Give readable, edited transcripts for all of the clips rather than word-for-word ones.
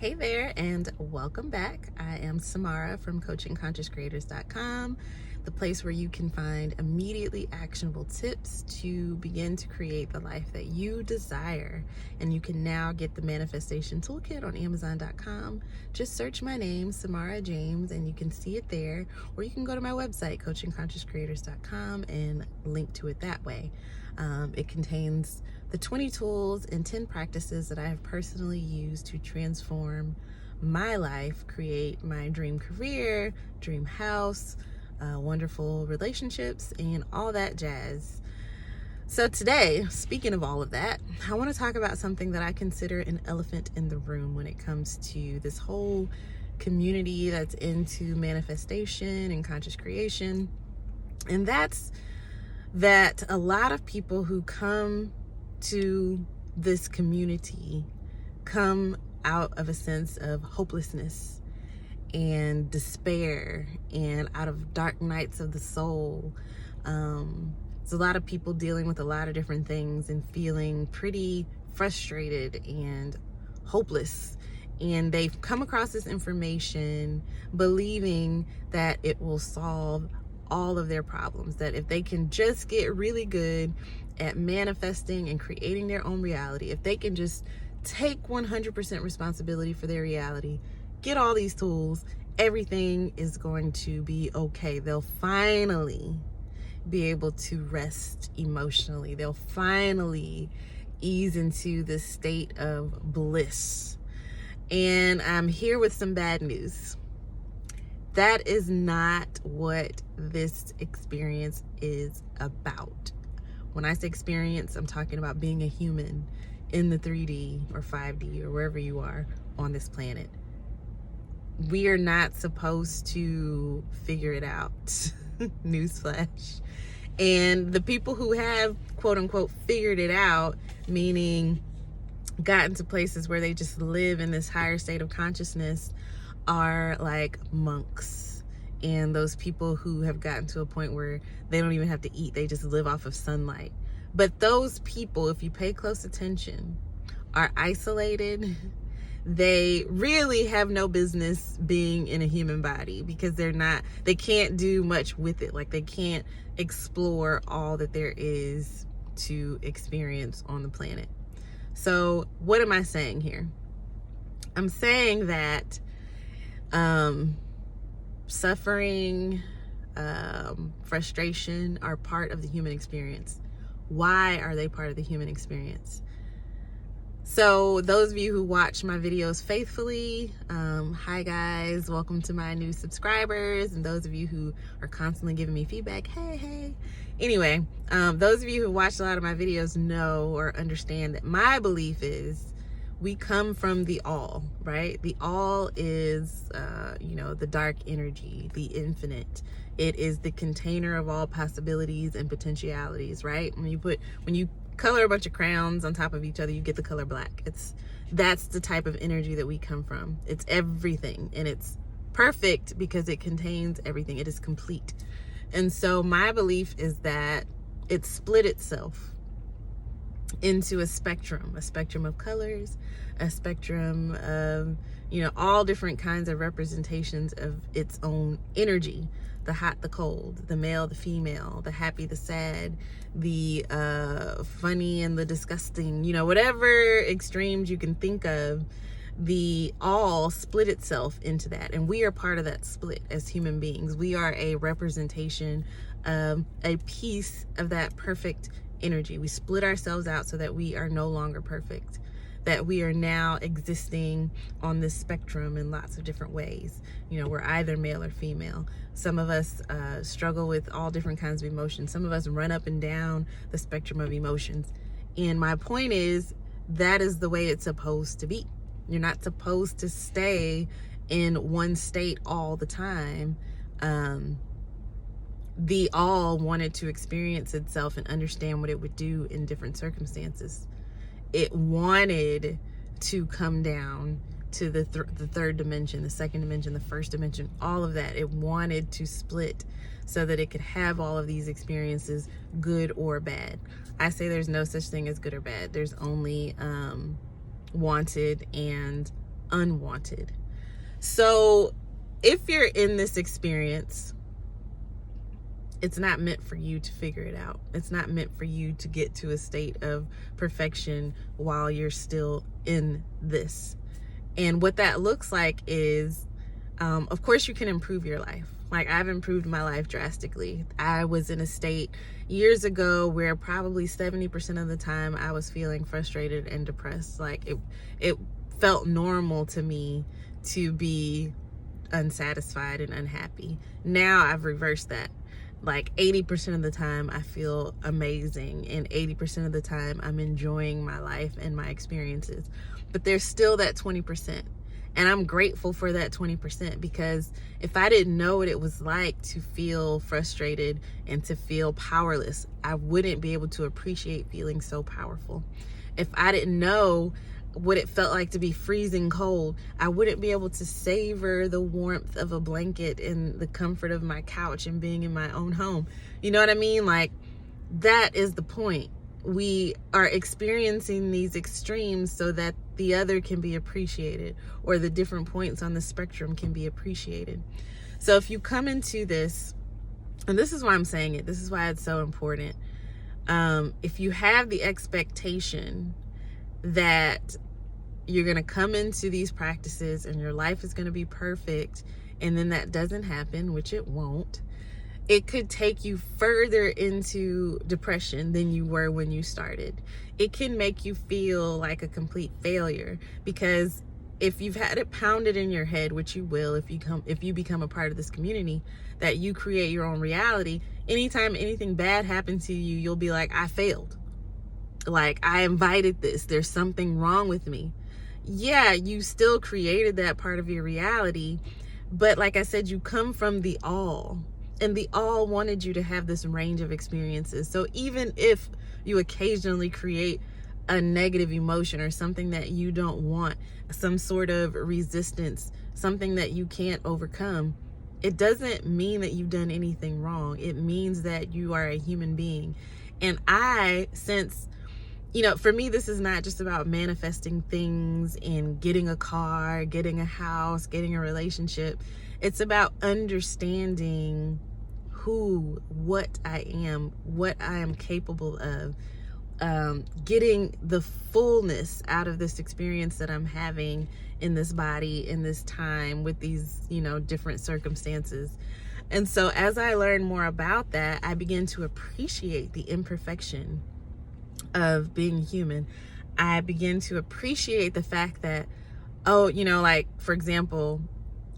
Hey there, and welcome back. I am Samara from CoachingConsciousCreators.com, the place where you can find immediately actionable tips to begin to create the life that you desire. And you can now get the Manifestation Toolkit on Amazon.com. Just search my name, Samara James, and you can see it there. Or you can go to my website, CoachingConsciousCreators.com, and link to it that way. It contains the 20 tools and 10 practices that I have personally used to transform my life, create my dream career, dream house, wonderful relationships, and all that jazz. So today, speaking of all of that, I want to talk about something that I consider an elephant in the room when it comes to this whole community that's into manifestation and conscious creation. And that's that a lot of people who come to this community come out of a sense of hopelessness and despair and out of dark nights of the soul. There's a lot of people dealing with a lot of different things and feeling pretty frustrated and hopeless. And they've come across this information believing that it will solve all of their problems, that if they can just get really good at manifesting and creating their own reality, if they can just take 100% responsibility for their reality, get all these tools, everything is going to be okay. They'll finally be able to rest emotionally. They'll finally ease into this state of bliss. And I'm here with some bad news. That is not what this experience is about. When I say experience, I'm talking about being a human in the 3D or 5D or wherever you are on this planet. We are not supposed to figure it out. Newsflash. And the people who have, quote unquote, figured it out, meaning gotten to places where they just live in this higher state of consciousness, are like monks, and those people who have gotten to a point where they don't even have to eat, they just live off of sunlight. But those people, if you pay close attention, are isolated. They really have no business being in a human body because they can't do much with it. Like, they can't explore all that there is to experience on the planet. So what am I saying here? I'm saying that suffering, frustration are part of the human experience. Why are they part of the human experience? So those of you who watch my videos faithfully, hi guys, welcome to my new subscribers. And those of you who are constantly giving me feedback, hey. Anyway, those of you who watch a lot of my videos know or understand that my belief is we come from the all, right? The all is, the dark energy, the infinite. It is the container of all possibilities and potentialities, right? When you color a bunch of crowns on top of each other, you get the color black. That's the type of energy that we come from. It's everything, and it's perfect because it contains everything. It is complete. And so my belief is that it split itself into a spectrum of colors, a spectrum of, all different kinds of representations of its own energy, the hot, the cold, the male, the female, the happy, the sad, the funny and the disgusting, whatever extremes you can think of, the all split itself into that. And we are part of that split as human beings. We are a representation of a piece of that perfect energy. We split ourselves out so that we are no longer perfect, that we are now existing on this spectrum in lots of different ways. We're either male or female. Some of us struggle with all different kinds of emotions. Some of us run up and down the spectrum of emotions. And my point is, that is the way it's supposed to be. You're not supposed to stay in one state all the time. The all wanted to experience itself and understand what it would do in different circumstances. It wanted to come down to the third dimension, the second dimension, the first dimension, all of that. It wanted to split so that it could have all of these experiences, good or bad. I say there's no such thing as good or bad. There's only wanted and unwanted. So if you're in this experience, it's not meant for you to figure it out. It's not meant for you to get to a state of perfection while you're still in this. And what that looks like is, of course, you can improve your life. Like, I've improved my life drastically. I was in a state years ago where probably 70% of the time I was feeling frustrated and depressed. Like, it felt normal to me to be unsatisfied and unhappy. Now I've reversed that. Like 80% of the time I feel amazing, and 80% of the time I'm enjoying my life and my experiences. But there's still that 20%. And I'm grateful for that 20%, because if I didn't know what it was like to feel frustrated and to feel powerless, I wouldn't be able to appreciate feeling so powerful. If I didn't know what it felt like to be freezing cold, I wouldn't be able to savor the warmth of a blanket and the comfort of my couch and being in my own home. You know what I mean? Like, that is the point. We are experiencing these extremes so that the other can be appreciated, or the different points on the spectrum can be appreciated. So if you come into this, and this is why I'm saying it, this is why it's so important. If you have the expectation that you're going to come into these practices and your life is going to be perfect, and then that doesn't happen, which it won't, it could take you further into depression than you were when you started. It can make you feel like a complete failure, because if you've had it pounded in your head, which you will if you become a part of this community, that you create your own reality, anytime anything bad happens to you, you'll be like, I failed. Like, I invited this. There's something wrong with me. Yeah, you still created that part of your reality, but like I said, you come from the all, and the all wanted you to have this range of experiences. So even if you occasionally create a negative emotion or something that you don't want, some sort of resistance, something that you can't overcome, it doesn't mean that you've done anything wrong. It means that you are a human being. And for me, this is not just about manifesting things and getting a car, getting a house, getting a relationship. It's about understanding what I am capable of, getting the fullness out of this experience that I'm having in this body, in this time, with these, different circumstances. And so as I learn more about that, I begin to appreciate the imperfection of being human. I begin to appreciate the fact that, like, for example,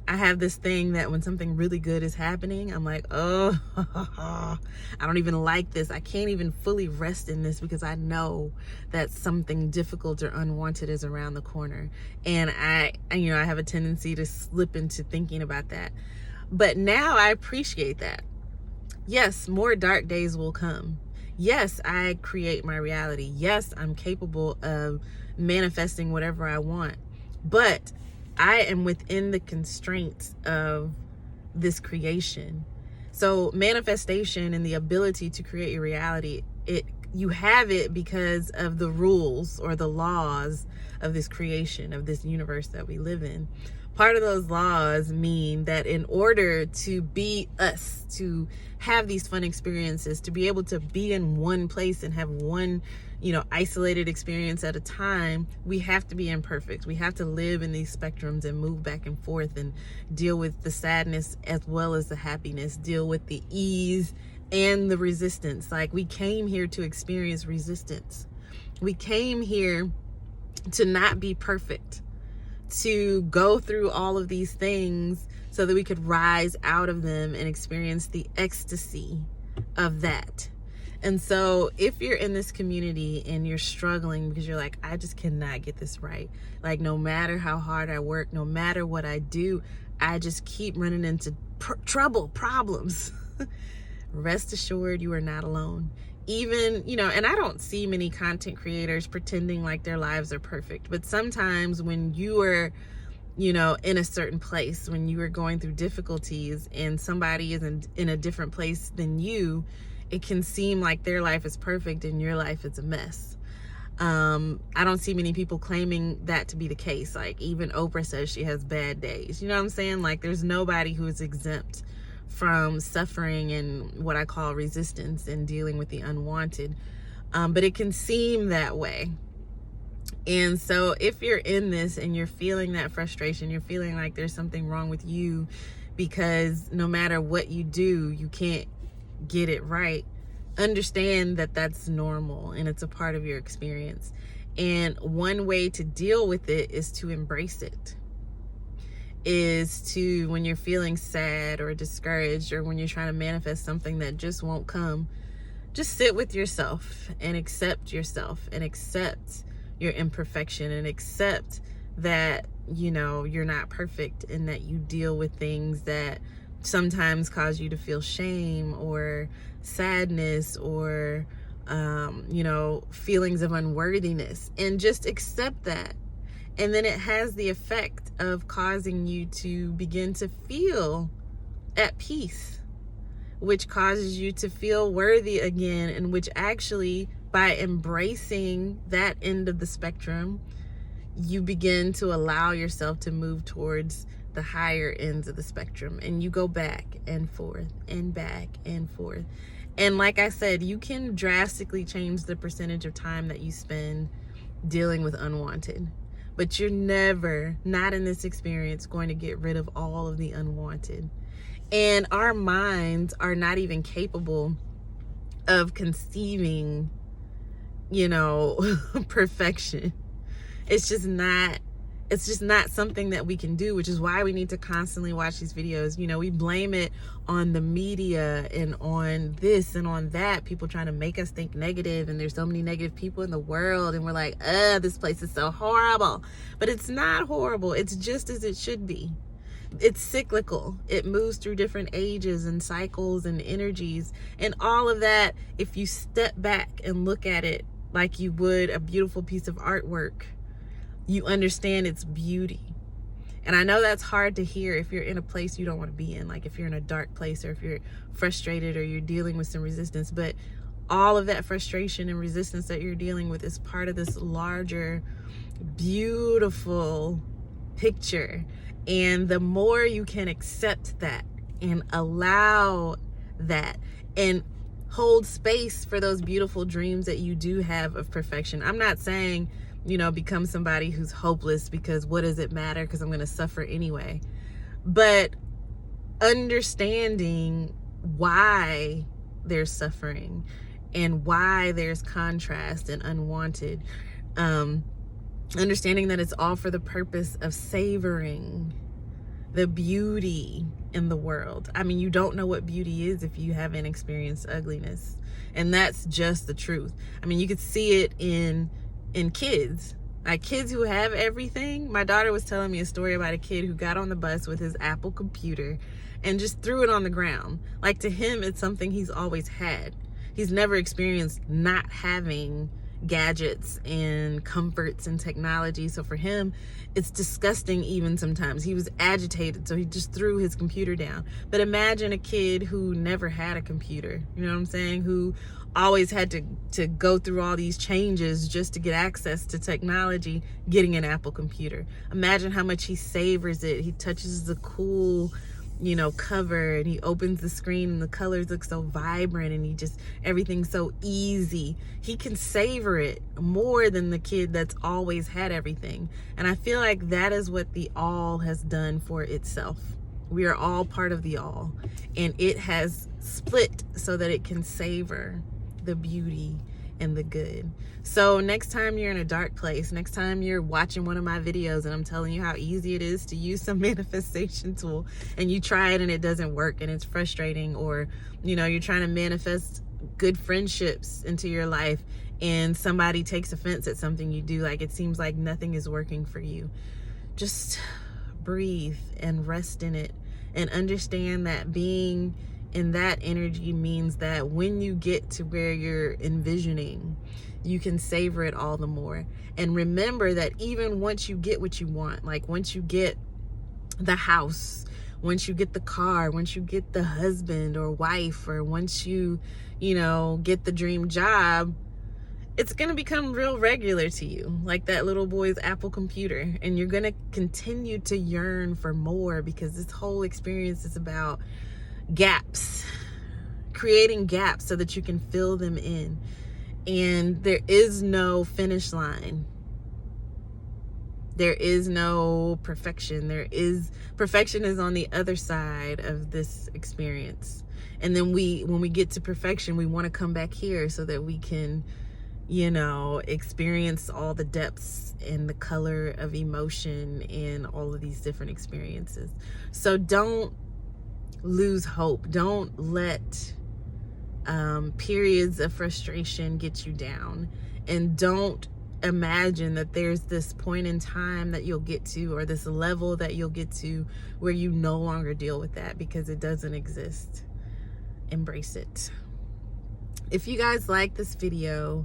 I have this thing that when something really good is happening, I'm like, oh, I don't even like this. I can't even fully rest in this, because I know that something difficult or unwanted is around the corner. And I have a tendency to slip into thinking about that. But now I appreciate that. Yes, more dark days will come. Yes, I create my reality. Yes, I'm capable of manifesting whatever I want. But I am within the constraints of this creation. So manifestation and the ability to create your reality, you have it because of the rules or the laws of this creation, of this universe that we live in. Part of those laws mean that in order to be us, to have these fun experiences, to be able to be in one place and have one, isolated experience at a time, we have to be imperfect. We have to live in these spectrums and move back and forth and deal with the sadness as well as the happiness, deal with the ease and the resistance. Like, we came here to experience resistance. We came here to not be perfect, to go through all of these things so that we could rise out of them and experience the ecstasy of that. And so if you're in this community and you're struggling because you're like, I just cannot get this right, like, no matter how hard I work, no matter what I do, I just keep running into problems, rest assured you are not alone. Even, and I don't see many content creators pretending like their lives are perfect, but sometimes when you are, in a certain place, when you are going through difficulties and somebody is in a different place than you, it can seem like their life is perfect and your life is a mess. I don't see many people claiming that to be the case. Like, even Oprah says she has bad days. You know what I'm saying? Like, there's nobody who is exempt from suffering and what I call resistance and dealing with the unwanted. But it can seem that way. And so if you're in this and you're feeling that frustration, you're feeling like there's something wrong with you because no matter what you do, you can't get it right, understand that that's normal and it's a part of your experience. And one way to deal with it is to embrace it. Is to, when you're feeling sad or discouraged, or when you're trying to manifest something that just won't come, just sit with yourself and accept your imperfection, and accept that, you know, you're not perfect and that you deal with things that sometimes cause you to feel shame or sadness or, you know, feelings of unworthiness, and just accept that. And then it has the effect of causing you to begin to feel at peace, which causes you to feel worthy again, and which actually, by embracing that end of the spectrum, you begin to allow yourself to move towards the higher ends of the spectrum, and you go back and forth and back and forth. And like I said, you can drastically change the percentage of time that you spend dealing with unwanted, but you're never, not in this experience, going to get rid of all of the unwanted. And our minds are not even capable of conceiving, you know, perfection. It's just not something that we can do, which is why we need to constantly watch these videos. You know, we blame it on the media and on this and on that, people trying to make us think negative, and there's so many negative people in the world, and we're like, this place is so horrible. But it's not horrible. It's just as it should be. It's cyclical. It moves through different ages and cycles and energies, and all of that, if you step back and look at it like you would a beautiful piece of artwork, you understand its beauty. And I know that's hard to hear if you're in a place you don't want to be in, like if you're in a dark place, or if you're frustrated, or you're dealing with some resistance. But all of that frustration and resistance that you're dealing with is part of this larger, beautiful picture. And the more you can accept that and allow that and hold space for those beautiful dreams that you do have of perfection. I'm not saying, you know, become somebody who's hopeless, because what does it matter, because I'm going to suffer anyway. But understanding why there's suffering and why there's contrast and unwanted, understanding that it's all for the purpose of savoring the beauty in the world. I mean, you don't know what beauty is if you haven't experienced ugliness. And that's just the truth. I mean, you could see it in kids, like kids who have everything. My daughter was telling me a story about a kid who got on the bus with his Apple computer and just threw it on the ground. Like, to him, it's something he's always had. He's never experienced not having gadgets and comforts and technology. So for him, it's disgusting even sometimes. He was agitated, so he just threw his computer down. But imagine a kid who never had a computer, you know what I'm saying, who always had to go through all these changes just to get access to technology, getting an Apple computer. Imagine how much he savors it. He touches the cool, you know, cover, and he opens the screen and the colors look so vibrant, and everything's so easy. He can savor it more than the kid that's always had everything. And I feel like that is what the all has done for itself. We are all part of the all, and it has split so that it can savor the beauty and the good. So next time you're in a dark place, next time you're watching one of my videos and I'm telling you how easy it is to use some manifestation tool, and you try it and it doesn't work and it's frustrating, or, you know, you're trying to manifest good friendships into your life and somebody takes offense at something you do, like it seems like nothing is working for you, just breathe and rest in it, and understand that being in that energy means that when you get to where you're envisioning, you can savor it all the more. And remember that even once you get what you want, like once you get the house, once you get the car, once you get the husband or wife, or once you know, get the dream job, it's going to become real regular to you, like that little boy's Apple computer. And you're going to continue to yearn for more, because this whole experience is about gaps, creating gaps so that you can fill them in. And there is no finish line. There is no perfection. Perfection is on the other side of this experience. And then when we get to perfection, we want to come back here so that we can, experience all the depths and the color of emotion and all of these different experiences. So don't lose hope. Don't let periods of frustration get you down. And don't imagine that there's this point in time that you'll get to, or this level that you'll get to, where you no longer deal with that, because it doesn't exist. Embrace it. If you guys like this video,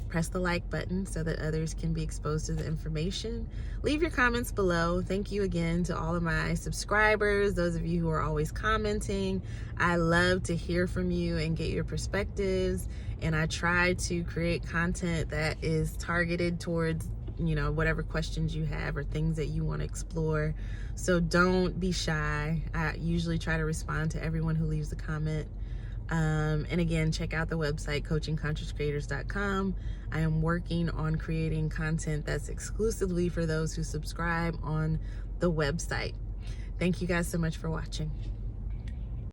press the like button so that others can be exposed to the information. Leave your comments below. Thank you again to all of my subscribers, those of you who are always commenting. I love to hear from you and get your perspectives, and I try to create content that is targeted towards whatever questions you have or things that you want to explore. So don't be shy. I usually try to respond to everyone who leaves a comment. And again, check out the website, coachingconsciouscreators.com. I am working on creating content that's exclusively for those who subscribe on the website. Thank you guys so much for watching.